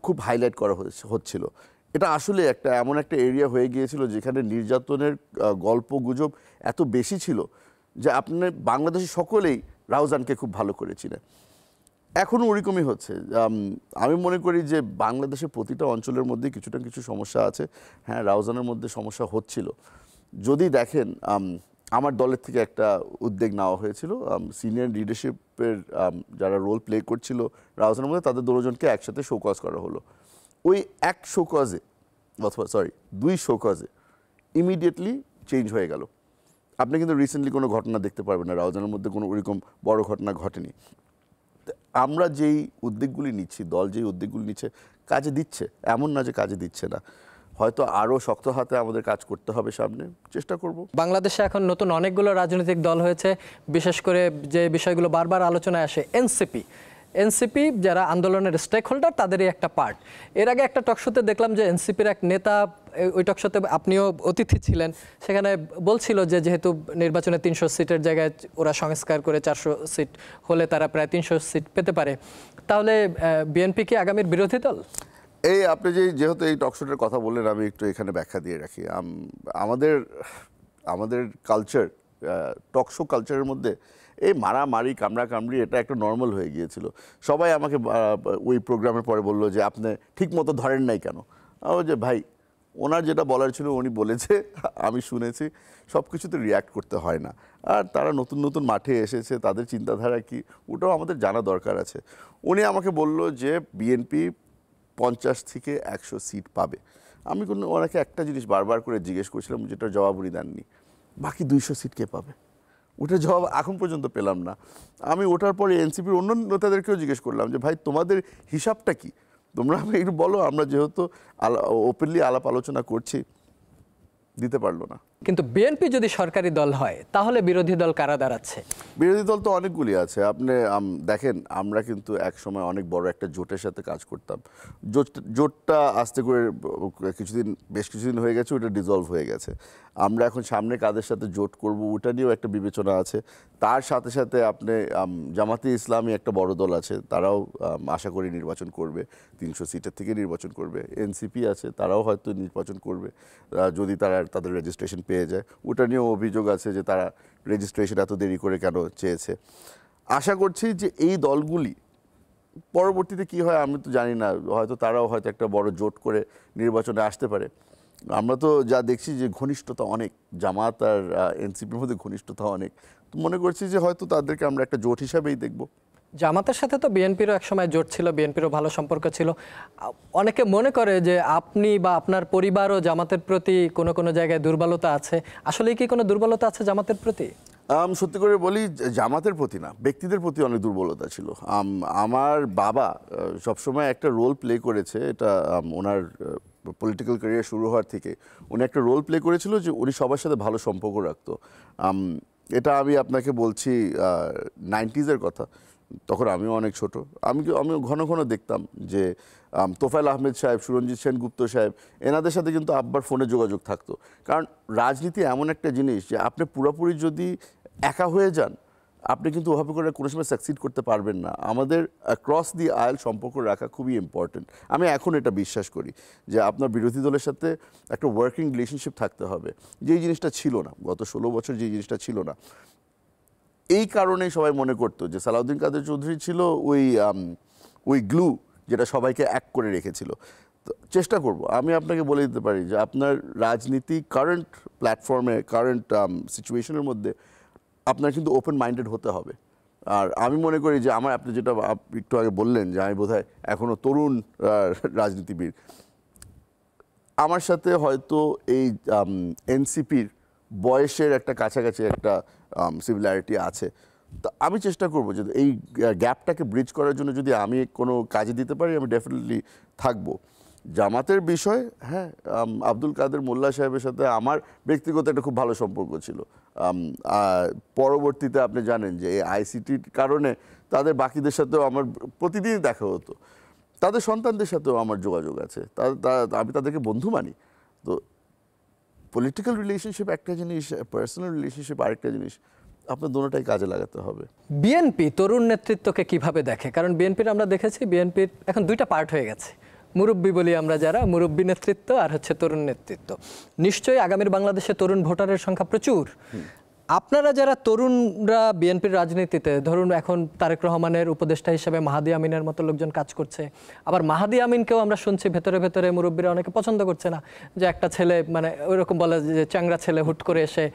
খুব হাইলাইট করা হচ্ছিল। এটা আসলে এমন একটা এরিয়া হয়ে গিয়েছিল যেখানে নির্যাতনের গল্প গুজব এত বেশি ছিল যে আপনি বাংলাদেশি সকলেই রাউজানকে খুব ভালো করে চিনেন। এখনও ওরকমই হচ্ছে। আমি মনে করি যে বাংলাদেশের প্রতিটা অঞ্চলের মধ্যে কিছুটা কিছু সমস্যা আছে। হ্যাঁ, রাউজানের মধ্যে সমস্যা হচ্ছিল। যদি দেখেন, আমার দলের থেকে একটা উদ্যোগ নেওয়া হয়েছিল, সিনিয়র লিডারশিপের যারা রোল প্লে করছিল রাউজানের মধ্যে, তাদের 2 জনকে একসাথে শোকজ করা হলো। ওই 1 শোকজে অথবা 2 শোকজে ইমিডিয়েটলি চেঞ্জ হয়ে গেল। আপনি কিন্তু রিসেন্টলি কোনো ঘটনা দেখতে পারবেন না, রাউজানের মধ্যে কোনো ওরকম বড় ঘটনা ঘটেনি। আমরা যেই উদ্যোগগুলি নিচ্ছি, দল যেই উদ্যোগগুলি নিচ্ছে, কাজে দিচ্ছে, এমন না যে কাজে দিচ্ছে না। হয়তো আরও শক্ত হাতে আমাদের কাজ করতে হবে, সামনে চেষ্টা করব। বাংলাদেশে এখন নতুন অনেকগুলো রাজনৈতিক দল হয়েছে, বিশেষ করে যে বিষয়গুলো বারবার আলোচনায় আসে, এনসিপি যারা আন্দোলনের স্টেক হোল্ডার, তাদেরই একটা পার্ট। এর আগে একটা টকশোতে দেখলাম যে এনসিপির এক নেতা, ওই টকশোতে আপনিও অতিথি ছিলেন, সেখানে বলছিল যে যেহেতু নির্বাচনে 300 সিটের জায়গায় ওরা সংস্কার করে 400 সিট হলে তারা প্রায় 300 সিট পেতে পারে। তাহলে বিএনপি কি আগামীর বিরোধী দল? আপনি যেহেতু এই টকশোটার কথা বললেন, আমি একটু এখানে ব্যাখ্যা দিয়ে রাখি। আমাদের কালচার, টকশো কালচারের মধ্যে এই মারামারি কামড়াকামড়ি এটা একটা নর্মাল হয়ে গিয়েছিল। সবাই আমাকে ওই প্রোগ্রামের পরে বললো যে আপনি ঠিক মতো ধরেন নাই কেন? যে ভাই, ওনার যেটা বলার ছিল উনি বলেছে, আমি শুনেছি, সব কিছুতে রিয়্যাক্ট করতে হয় না। আর তারা নতুন নতুন মাঠে এসেছে, তাদের চিন্তাধারা কি ওটাও আমাদের জানা দরকার আছে। উনি আমাকে বলল যে বিএনপি 50 থেকে 100 সিট পাবে। আমি ওনাকে একটা জিনিস বারবার করে জিজ্ঞেস করছিলাম, যেটার জবাব উনি দেননি, বাকি 200 সিট কে পাবে? ওটার জবাব এখন পর্যন্ত পেলাম না। আমি ওটার পরে এনসিপির অন্য নেতাদেরকেও জিজ্ঞেস করলাম যে ভাই, তোমাদের হিসাবটা কি? তোমরা একটু বলো। আমরা যেহেতু ওপেনলি আলাপ আলোচনা করছি, দিতে পারলো না। কিন্তু বিএনপি যদি সরকারি দল হয় তাহলে বিরোধী দল কারা দাঁড়াচ্ছে? বিরোধী দল তো অনেকগুলি আছে। আপনি দেখেন, আমরা কিন্তু এক সময় অনেক বড় একটা জোটের সাথে কাজ করতাম। জোটটা আস্তে করে বেশ কিছুদিন হয়ে গেছে, ওটা ডিসলভ হয়ে গেছে। আমরা এখন সামনে কাদের সাথে জোট করব ওটা নিয়েও একটা বিবেচনা আছে। তার সাথে সাথে আপনি জামাতে ইসলামী একটা বড় দল আছে, তারাও আশা করি নির্বাচন করবে, 300 সিটের থেকে নির্বাচন করবে। এনসিপি আছে, তারাও হয়তো নির্বাচন করবে যদি তাদের রেজিস্ট্রেশন পেয়ে যায়। ওটা নিয়েও অভিযোগ আছে যে তারা রেজিস্ট্রেশন এত দেরি করে কেন চেয়েছে। আশা করছি যে এই দলগুলি পরবর্তীতে কি হয় আমি তো জানি না, হয়তো তারাও হয়তো একটা বড় জোট করে নির্বাচনে আসতে পারে। আমরা তো যা দেখছি যে ঘনিষ্ঠতা অনেক, জামাত আর এনসিপির মধ্যে ঘনিষ্ঠতা অনেক। তো মনে করছি যে হয়তো তাদেরকে আমরা একটা জোট হিসাবেই দেখব। জামাতের সাথে তো বিএনপিরও একসময় জোট ছিল, বিএনপিরও ভালো সম্পর্ক ছিল। অনেকে মনে করে যে আপনি বা আপনার পরিবারও জামাতের প্রতি কোনো কোনো জায়গায় দুর্বলতা আছে। আসলে কি কোনো দুর্বলতা আছে জামাতের প্রতি? সত্যি করে বলি, জামাতের প্রতি না, ব্যক্তিদের প্রতি অনেক দুর্বলতা ছিল। আমার বাবা সবসময় একটা রোল প্লে করেছে, এটা ওনার পলিটিক্যাল ক্যারিয়ার শুরু হওয়ার থেকে উনি একটা রোল প্লে করেছিল যে উনি সবার সাথে ভালো সম্পর্ক রাখতো। এটা আমি আপনাকে বলছি 90s-এর কথা, তখন আমিও অনেক ছোট। আমি ঘন ঘন দেখতাম যে তোফায়েল আহমেদ সাহেব, সুরঞ্জিত সেনগুপ্ত সাহেব, এনাদের সাথে কিন্তু আব্বার ফোনে যোগাযোগ থাকতো। কারণ রাজনীতি এমন একটা জিনিস যে আপনি পুরোপুরি যদি একা হয়ে যান, আপনি কিন্তু ওভাবে করে কোনো সময় সাকসিড করতে পারবেন না। আমাদের ক্রস দি আয়াল সম্পর্ক রাখা খুবই ইম্পর্টেন্ট। আমি এখন এটা বিশ্বাস করি যে আপনার বিরোধী দলের সাথে একটা ওয়ার্কিং রিলেশনশিপ থাকতে হবে, যেই জিনিসটা ছিল না গত 16 বছর, যেই জিনিসটা ছিল না। এই কারণেই সবাই মনে করতো যে সালাউদ্দিন কাদের চৌধুরী ছিল ওই গ্লু যেটা সবাইকে এক করে রেখেছিল। তো চেষ্টা করব, আমি আপনাকে বলে দিতে পারি যে আপনার রাজনীতি কারেন্ট প্ল্যাটফর্মে, কারেন্ট সিচুয়েশনের মধ্যে আপনার কিন্তু ওপেন মাইন্ডেড হতে হবে। আর আমি মনে করি যে আপনি যেটা একটু আগে বললেন যে আমি বোধহয় এখনও তরুণ রাজনীতিবিদ, আমার সাথে হয়তো এই এনসিপির বয়সের একটা কাছাকাছি একটা সিমিলারিটি আছে। তো আমি চেষ্টা করব যে এই গ্যাপটাকে ব্রিজ করার জন্য যদি আমি কোনো কাজে দিতে পারি, আমি ডেফিনেটলি থাকবো। জামাতের বিষয়, হ্যাঁ, আব্দুল কাদের মোল্লা সাহেবের সাথে আমার ব্যক্তিগত একটা খুব ভালো সম্পর্ক ছিল। পরবর্তীতে আপনি জানেন যে এই আইসিটির কারণে তাদের বাকিদের সাথেও আমার প্রতিদিনই দেখা হতো, তাদের সন্তানদের সাথেও আমার যোগাযোগ আছে, আমি তাদেরকে বন্ধু মানি। তো পলিটিক্যাল রিলেশনশিপ একটা জিনিস, পার্সোনাল রিলেশনশিপ আরেকটা জিনিস, আপনার দুটোটাই কাজে লাগাতে হবে। বিএনপি তরুণ নেতৃত্বকে কিভাবে দেখে? কারণ বিএনপির আমরা দেখেছি, বিএনপির এখন দুইটা পার্ট হয়ে গেছে, মুরব্বী বলি আমরা যারা, মুরব্বী নেতৃত্ব আর হচ্ছে তরুণ নেতৃত্ব। নিশ্চয়ই আগামীর বাংলাদেশে তরুণ ভোটারের সংখ্যা প্রচুর। আপনারা যারা তরুণরা বিএনপির রাজনীতিতে, ধরুন এখন তারেক রহমানের উপদেষ্টা হিসেবে মাহাদি আমিনের মতো লোকজন কাজ করছে, আবার মাহাদি আমিনকেও আমরা শুনছি ভেতরে ভেতরে মুরব্বীরা অনেকে পছন্দ করছে না, যে একটা ছেলে মানে ওইরকম বলে যে চ্যাংরা ছেলে হুট করে এসে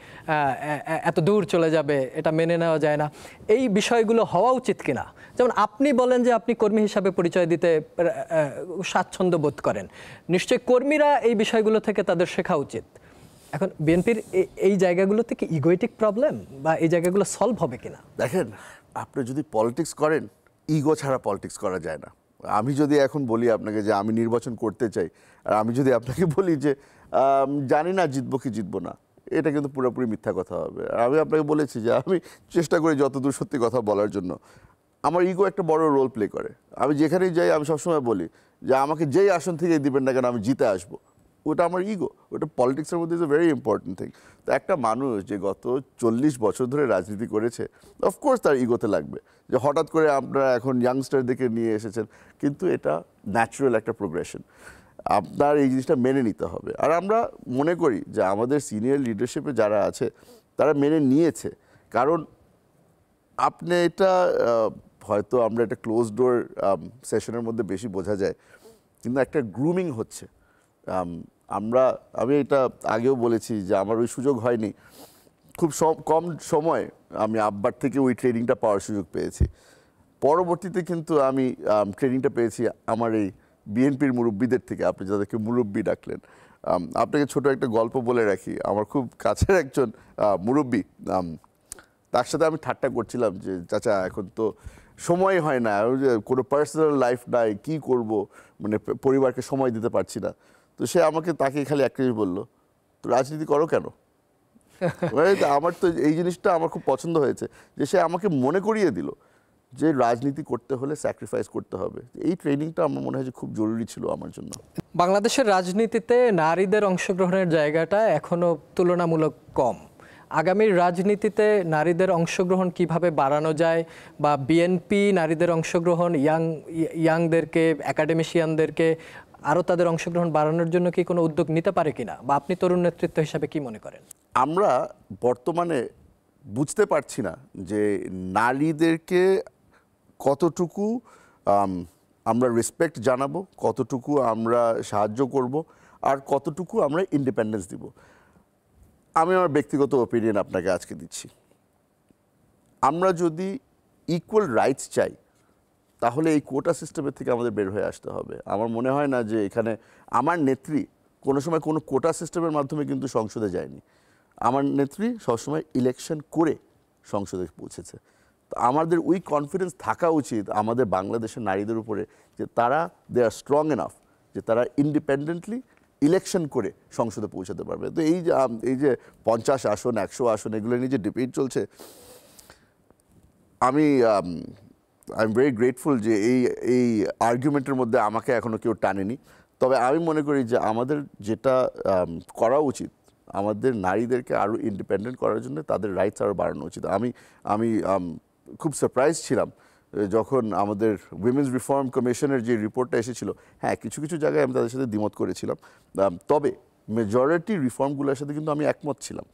এত দূর চলে যাবে, এটা মেনে নেওয়া যায় না। এই বিষয়গুলো হওয়া উচিত কিনা? যেমন আপনি বলেন যে আপনি কর্মী হিসাবে পরিচয় দিতে স্বাচ্ছন্দ্য বোধ করেন, নিশ্চয়ই কর্মীরা এই বিষয়গুলো থেকে তাদের শেখা উচিত। এখন বিএনপির এই জায়গাগুলোতে কি ইগোয়েটিক প্রবলেম, বা এই জায়গাগুলো সলভ হবে কিনা? দেখেন, আপনি যদি পলিটিক্স করেন, ইগো ছাড়া পলিটিক্স করা যায় না। আমি যদি এখন বলি আপনাকে যে আমি নির্বাচন করতে চাই, আর আমি যদি আপনাকে বলি যে জানি না জিতবো কি জিতবো না, এটা কিন্তু পুরোপুরি মিথ্যা কথা হবে। আর আমি আপনাকে বলেছি যে আমি চেষ্টা করি যতদূর সত্যি কথা বলার জন্য। আমার ইগো একটা বড় রোল প্লে করে। আমি যেখানেই যাই আমি সবসময় বলি যে আমাকে যেই আসন থেকে দিবেন না কেন, আমি জিতে আসবো। ওটা আমার ইগো, ওটা পলিটিক্সের মধ্যে is a very important thing. তো একটা মানুষ যে গত 40 বছর ধরে রাজনীতি করেছে, অফকোর্স তার ইগোতে লাগবে যে হঠাৎ করে আপনারা এখন ইয়াংস্টারদেরকে নিয়ে এসেছেন, কিন্তু এটা ন্যাচারাল একটা প্রোগ্রেশন। আপনার এই জিনিসটা মেনে নিতে হবে। আর আমরা মনে করি যে আমাদের সিনিয়র লিডারশিপে যারা আছে তারা মেনে নিয়েছে। কারণ আপনি এটা হয়তো আমরা একটা ক্লোজ ডোর সেশনের মধ্যে বেশি বোঝা যায়, কিন্তু একটা গ্রুমিং হচ্ছে। আমি এটা আগেও বলেছি যে আমার ওই সুযোগ হয়নি, খুব কম সময় আমি আব্বার থেকে ওই ট্রেনিংটা পাওয়ার সুযোগ পেয়েছি। পরবর্তীতে কিন্তু আমি ট্রেনিংটা পেয়েছি আমার এই বিএনপির মুরব্বীদের থেকে, আপনি যাদেরকে মুরব্বী ডাকলেন। আপনাকে ছোট একটা গল্প বলে রাখি। আমার খুব কাছের একজন মুরব্বী, তার সাথে আমি ঠাট্টা করছিলাম যে চাচা এখন তো সময় হয় না, কোনো পার্সোনাল লাইফ নাই, কী করব, মানে পরিবারকে সময় দিতে পারছি না। তো সে তাকে খালি একটা জিনিস বললো, তো রাজনীতি করো কেন? আমার তো এই জিনিসটা আমার খুব পছন্দ হয়েছে যে সে আমাকে মনে করিয়ে দিল যে রাজনীতি করতে হলে স্যাক্রিফাইস করতে হবে। এই ট্রেনিংটা আমার মনে হয় যে খুব জরুরি ছিল আমার জন্য। বাংলাদেশের রাজনীতিতে নারীদের অংশগ্রহণের জায়গাটা এখনো তুলনামূলক কম। আগামীর রাজনীতিতে নারীদের অংশগ্রহণ কিভাবে বাড়ানো যায়, বা বিএনপি নারীদের অংশগ্রহণ, ইয়াংদেরকে, একাডেমিশিয়ানদেরকে আরও তাদের অংশগ্রহণ বাড়ানোর জন্য কি কোনো উদ্যোগ নিতে পারে কিনা, বা আপনি তরুণ নেতৃত্ব হিসাবে কি মনে করেন? আমরা বর্তমানে বুঝতে পারছি না যে নারীদেরকে কতটুকু আমরা রেসপেক্ট জানাবো, কতটুকু আমরা সাহায্য করব, আর কতটুকু আমরা ইন্ডিপেন্ডেন্স দিব। আমি আমার ব্যক্তিগত ওপিনিয়ন আপনাকে আজকে দিচ্ছি। আমরা যদি ইকুয়াল রাইটস চাই, তাহলে এই কোটা সিস্টেমের থেকে আমাদের বের হয়ে আসতে হবে। আমার মনে হয় না যে এখানে আমার নেত্রী কোনো সময় কোনো কোটা সিস্টেমের মাধ্যমে কিন্তু সংসদে যায়নি। আমার নেত্রী সবসময় ইলেকশন করে সংসদে পৌঁছেছে। তো আমাদের ওই কনফিডেন্স থাকা উচিত আমাদের বাংলাদেশের নারীদের উপরে যে তারা দে আর স্ট্রং এনাফ যে তারা ইন্ডিপেন্ডেন্টলি ইলেকশন করে সংসদে পৌঁছাতে পারবে। তো এই যে 50 আসন 100 আসন এগুলো নিয়ে যে ডিবেট চলছে, আমি আই এম ভেরি গ্রেটফুল যে এই আর্গুমেন্টের মধ্যে আমাকে এখনও কেউ টানেনি। তবে আমি মনে করি যে আমাদের যেটা করা উচিত, আমাদের নারীদেরকে আরও ইন্ডিপেন্ডেন্ট করার জন্য তাদের রাইটস আরও বাড়ানো উচিত। আমি খুব সারপ্রাইজ ছিলাম যখন আমাদের উইমেন্স রিফর্ম কমিশনের যে রিপোর্টটা এসেছিল। হ্যাঁ, কিছু কিছু জায়গায় আমি তাদের সাথে দ্বিমত করেছিলাম, তবে মেজরিটি রিফর্মগুলোর সাথে কিন্তু আমি একমত ছিলাম।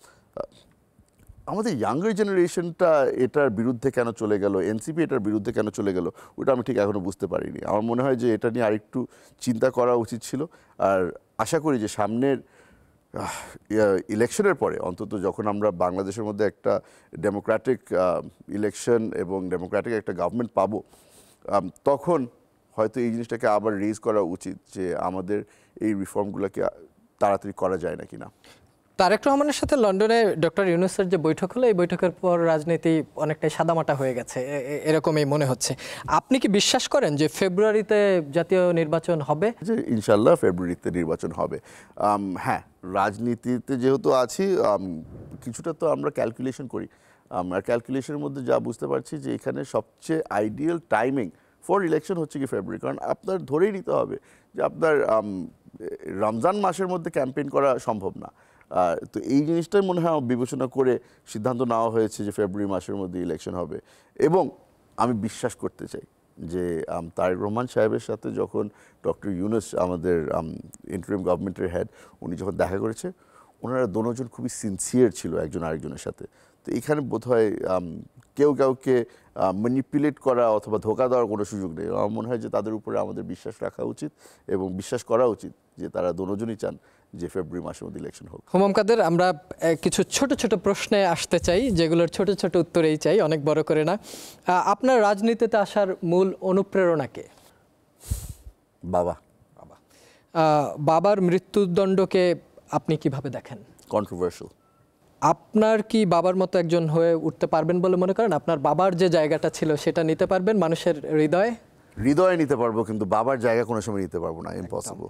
আমাদের ইয়াঙ্গার জেনারেশনটা এটার বিরুদ্ধে কেন চলে গেল, এনসিপি এটার বিরুদ্ধে কেন চলে গেল, ওটা আমি ঠিক এখনও বুঝতে পারিনি। আমার মনে হয় যে এটা নিয়ে আরেকটু চিন্তা করা উচিত ছিল। আর আশা করি যে সামনের ইলেকশনের পরে অন্তত যখন আমরা বাংলাদেশের মধ্যে একটা ডেমোক্রেটিক ইলেকশন এবং ডেমোক্রেটিক একটা গভর্নমেন্ট পাবো, তখন হয়তো এই জিনিসটাকে আবার রেজ করা উচিত যে আমাদের এই রিফর্মগুলোকে তাড়াতাড়ি করা যায় না কিনা। তারেক রহমানের সাথে লন্ডনে ডক্টর ইউনূসের যে বৈঠক হলো, এই বৈঠকের পর রাজনীতি অনেকটাই সাদামাটা হয়ে গেছে, এরকমই মনে হচ্ছে। আপনি কি বিশ্বাস করেন যে ফেব্রুয়ারিতে জাতীয় নির্বাচন হবে? যে ইনশাল্লাহ ফেব্রুয়ারিতে নির্বাচন হবে। হ্যাঁ, রাজনীতিতে যেহেতু আছি কিছুটা তো আমরা ক্যালকুলেশন করি। আর ক্যালকুলেশনের মধ্যে যা বুঝতে পারছি যে এখানে সবচেয়ে আইডিয়াল টাইমিং ফর ইলেকশন হচ্ছে কি ফেব্রুয়ারি। কারণ আপনার ধরেই নিতে হবে যে আপনার রমজান মাসের মধ্যে ক্যাম্পেইন করা সম্ভব না। তো এই জিনিসটাই মনে হয় বিবেচনা করে সিদ্ধান্ত নেওয়া হয়েছে যে ফেব্রুয়ারি মাসের মধ্যে ইলেকশন হবে। এবং আমি বিশ্বাস করতে চাই যে তারেক রহমান সাহেবের সাথে যখন ডক্টর ইউনূস আমাদের ইন্টারিম গভর্নমেন্টের হেড, উনি যখন দেখা করেছে, ওনারা দুজন খুবই সিনসিয়ার ছিল একজন আরেকজনের সাথে। তো এখানে বোধহয় কেউ কাউকে ম্যানিপুলেট করা অথবা ধোঁকা দেওয়ার কোনো সুযোগ নেই। আমার মনে হয় যে তাদের উপরে আমাদের বিশ্বাস রাখা উচিত এবং বিশ্বাস করা উচিত যে তারা দুজনই চান যে ফেব্রুয়ারি মাসের মধ্যে ইলেকশন হোক। হুমাম কাদের, আমরা কিছু ছোট ছোট প্রশ্নে আসতে চাই, যেগুলোর ছোট ছোট উত্তরেই চাই, অনেক বড় করে না। আপনার রাজনীতিতে আসার মূল অনুপ্রেরণা কে? বাবা। বাবার মৃত্যুদণ্ডকে আপনি কিভাবে দেখেন? কন্ট্রোভার্সিয়াল। আপনার কি বাবার মতো একজন হয়ে উঠতে পারবেন বলে মনে করেন? আপনার বাবার যে জায়গাটা ছিল সেটা নিতে পারবেন মানুষের হৃদয়ে নিতে পারবো, কিন্তু বাবার জায়গা কোনো সময় নিতে পারবো না, ইম্পসিবল।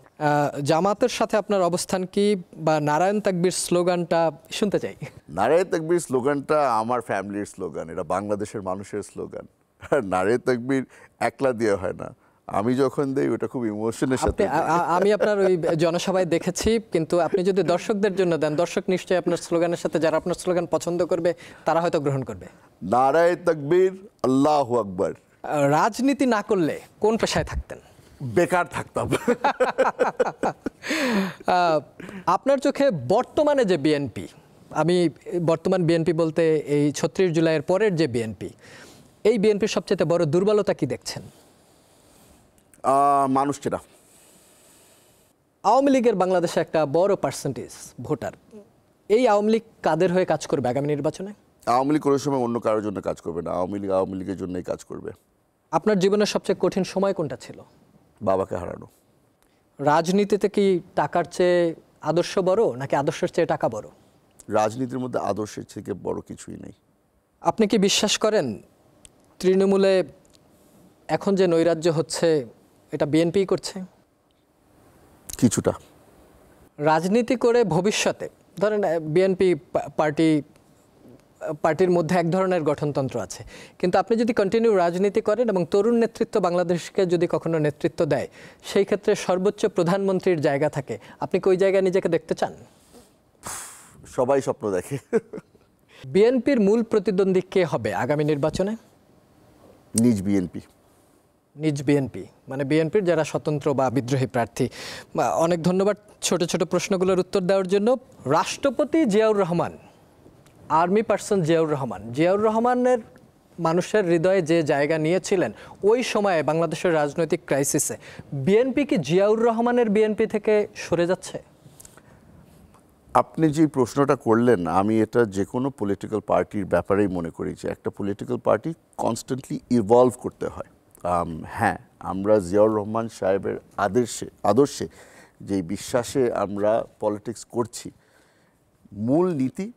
জামাতের সাথে আপনার অবস্থান কি, বা নারায়ণ তাকবীর স্লোগানটা শুনতে চাই। নারায়ণ তাকবীর স্লোগানটা আমার ফ্যামিলির স্লোগান, এটা বাংলাদেশের মানুষের স্লোগান। নারায়ণ তাকবীর একলা দিয়ে হয় না, আমি যখন দেই ওটা খুব ইমোশনের সাথে। আমি আপনার ওই জনসভায় দেখেছি, কিন্তু আপনি যদি দর্শকদের জন্য দেন, দর্শক নিশ্চয়ই আপনার স্লোগানের সাথে, যারা আপনার স্লোগান পছন্দ করবে তারা হয়তো গ্রহণ করবে। নারায়ণ তাকবীর, আল্লাহু আকবার। রাজনীতি না করলে কোন পেশায় থাকতেন? বেকার থাকতাম। আপনার চোখে বর্তমানে যে বিএনপি, আমি বর্তমান বিএনপি বলতে এই ৩৬ জুলাইয়ের পরের যে বিএনপি, এই বিএনপির সবচেয়ে বড় দুর্বলতা কি দেখছেন? মানুষ চেনা। আওয়ামী লীগের বাংলাদেশে একটা বড় পার্সেন্টেজ ভোটার, এই আওয়ামী লীগ কাদের হয়ে কাজ করবে আগামী নির্বাচনে? আওয়ামী লীগ কোনো সময় অন্য কারোর জন্য কাজ করবে না, আওয়ামী লীগের জন্যই কাজ করবে। আপনার জীবনের সবচেয়ে কঠিন সময় কোনটা ছিল? বাবাকে হারানো। রাজনীতিতে কি টাকার চেয়ে আদর্শ বড়, নাকি আদর্শের চেয়ে টাকা বড়? রাজনীতির মধ্যে আদর্শের থেকে বড় কিছুই নেই। আপনি কি বিশ্বাস করেন তৃণমূলে এখন যে নৈরাজ্য হচ্ছে এটা বিএনপি করছে? কিছুটা। রাজনীতি করে ভবিষ্যতে ধরেন বিএনপি পার্টির মধ্যে এক ধরনের গঠনতন্ত্র আছে, কিন্তু আপনি যদি কন্টিনিউ রাজনীতি করেন এবং তরুণ নেতৃত্ব বাংলাদেশকে যদি কখনো নেতৃত্ব দেয়, সেই ক্ষেত্রে সর্বোচ্চ প্রধানমন্ত্রীর জায়গা থাকে, আপনি কি ওই জায়গায় নিজেকে দেখতে চান? সবাই স্বপ্ন দেখে। বিএনপির মূল প্রতিদ্বন্দ্বী কে হবে আগামী নির্বাচনে? নিজ বিএনপি, মানে বিএনপির যারা স্বতন্ত্র বা বিদ্রোহী প্রার্থী। অনেক ধন্যবাদ ছোট ছোট প্রশ্নগুলোর উত্তর দেওয়ার জন্য। রাষ্ট্রপতি জিয়াউর রহমান, আর্মি পার্সন জিয়াউর রহমানের মানুষের হৃদয়ে যে জায়গা নিয়েছিলেন ওই সময়ে বাংলাদেশের রাজনৈতিক ক্রাইসিসে, বিএনপি কি জিয়াউর রহমানের বিএনপি থেকে সরে যাচ্ছে? আপনি যে প্রশ্নটা করলেন, আমি এটা যে কোনো পলিটিক্যাল পার্টির ব্যাপারেই মনে করি যে একটা পলিটিক্যাল পার্টি কনস্ট্যান্টলি ইভলভ করতে হয়। হ্যাঁ, আমরা জিয়াউর রহমান সাহেবের আদর্শে যে বিশ্বাসে আমরা পলিটিক্স করছি, মূল নীতি,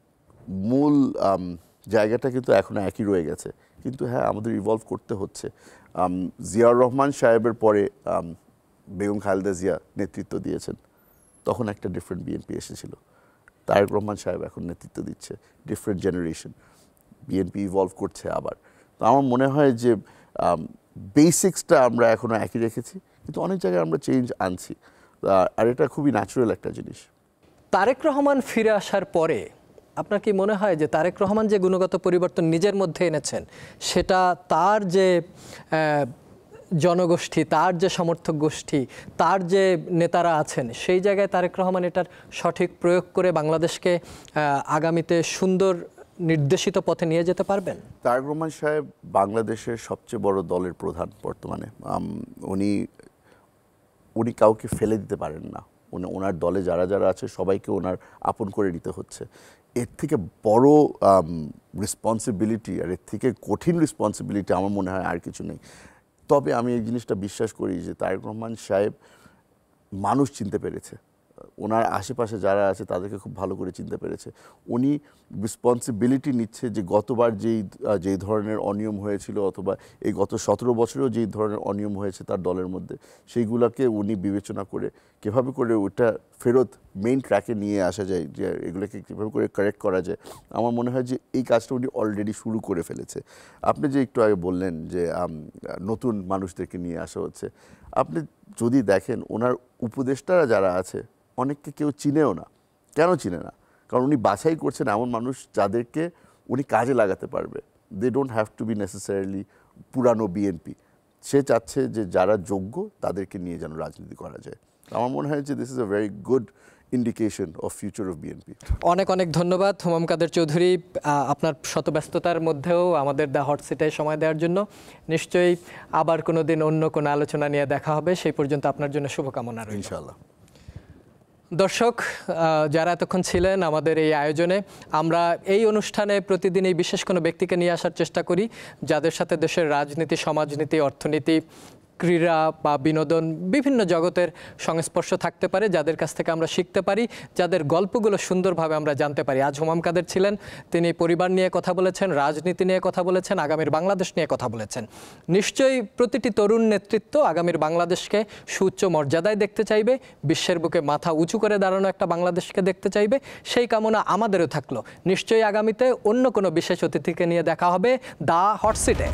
মূল জায়গাটা কিন্তু এখনো একই রয়ে গেছে। কিন্তু হ্যাঁ, আমাদের ইভলভ করতে হচ্ছে। জিয়াউর রহমান সাহেবের পরে বেগম খালেদা জিয়া নেতৃত্ব দিয়েছেন, তখন একটা ডিফারেন্ট বিএনপি এসেছিল। তারেক রহমান সাহেব এখন নেতৃত্ব দিচ্ছে, ডিফারেন্ট জেনারেশন, বিএনপি ইভলভ করছে আবার। তো আমার মনে হয় যে বেসিক্সটা আমরা এখনো একই রেখেছি, কিন্তু অনেক জায়গায় আমরা চেঞ্জ আনছি, আর এটা খুবই ন্যাচারাল একটা জিনিস। তারেক রহমান ফিরে আসার পরে আপনার কি মনে হয় যে তারেক রহমান যে গুণগত পরিবর্তন নিজের মধ্যে এনেছেন, সেটা তার যে জনগোষ্ঠী, তার যে সমর্থক গোষ্ঠী, তার যে নেতারা আছেন, সেই জায়গায় তারেক রহমান এটার সঠিক প্রয়োগ করে বাংলাদেশকে আগামীতে সুন্দর নির্দেশিত পথে নিয়ে যেতে পারবেন? তারেক রহমান সাহেব বাংলাদেশের সবচেয়ে বড় দলের প্রধান বর্তমানে। উনি কাউকে ফেলে দিতে পারেন না। ওনার দলে যারা যারা আছে সবাইকে ওনার আপন করে নিতে হচ্ছে। এর থেকে বড় রেসপন্সিবিলিটি আর এর থেকে কঠিন রেসপন্সিবিলিটি আমার মনে হয় আর কিছু নেই। তবে আমি এই জিনিসটা বিশ্বাস করি যে তারেক রহমান সাহেব মানুষ চিনতে পেরেছে, ওনার আশেপাশে যারা আছে তাদেরকে খুব ভালো করে চিনতে পেরেছে। উনি রেসপন্সিবিলিটি নিচ্ছে যে গতবার যেই ধরনের অনিয়ম হয়েছিল, অথবা এই গত 17 বছরেও যেই ধরনের অনিয়ম হয়েছে তার দলের মধ্যে, সেইগুলোকে উনি বিবেচনা করে কীভাবে করে ওটা ফেরত মেইন ট্র্যাকে নিয়ে আসা যায়, যে এগুলোকে কীভাবে করে কারেক্ট করা যায়। আমার মনে হয় যে এই কাজটা উনি অলরেডি শুরু করে ফেলেছে। আপনি যে একটু আগে বললেন যে নতুন মানুষদেরকে নিয়ে আসা হচ্ছে, আপনি যদি দেখেন ওনার উপদেষ্টারা যারা আছে অনেককে কেউ চিনেও না। কেন চিনে না? কারণ উনি বাছাই করছেন এমন মানুষ যাদেরকে উনি কাজে লাগাতে পারবে। They don't have to be necessarily পুরানো বিএনপি। সে চাচ্ছে যে যারা যোগ্য তাদেরকে নিয়ে যেন রাজনীতি করা যায়। আমার মনে হয় যে this is a very good indication of future of BNP. অনেক অনেক ধন্যবাদ হুমাম কাদের চৌধুরী, আপনার শত ব্যস্ততার মধ্যেও আমাদের দ্য হট সিটে সময় দেওয়ার জন্য। নিশ্চয়ই আবার কোনো দিন অন্য কোনো আলোচনা নিয়ে দেখা হবে। সেই পর্যন্ত আপনার জন্য শুভকামনা রইল। ইনশাআল্লাহ। দর্শক যারা এতক্ষণ ছিলেন আমাদের এই আয়োজনে, আমরা এই অনুষ্ঠানে প্রতিদিন এই বিশেষ কোনো ব্যক্তিকে নিয়ে আসার চেষ্টা করি যাদের সাথে দেশের রাজনীতি, সমাজনীতি, অর্থনীতি, ক্রীড়া বা বিনোদন, বিভিন্ন জগতের সংস্পর্শ থাকতে পারে, যাদের কাছ থেকে আমরা শিখতে পারি, যাদের গল্পগুলো সুন্দরভাবে আমরা জানতে পারি। আজ হুমাম কাদের ছিলেন, তিনি পরিবার নিয়ে কথা বলেছেন, রাজনীতি নিয়ে কথা বলেছেন, আগামীর বাংলাদেশ নিয়ে কথা বলেছেন। নিশ্চয়ই প্রতিটি তরুণ নেতৃত্ব আগামীর বাংলাদেশকে সুউচ্চ মর্যাদায় দেখতে চাইবে, বিশ্বের বুকে মাথা উঁচু করে দাঁড়ানো একটা বাংলাদেশকে দেখতে চাইবে। সেই কামনা আমাদেরও থাকলো। নিশ্চয়ই আগামীতে অন্য কোনো বিশেষ অতিথিকে নিয়ে দেখা হবে দ্য হট সিটে।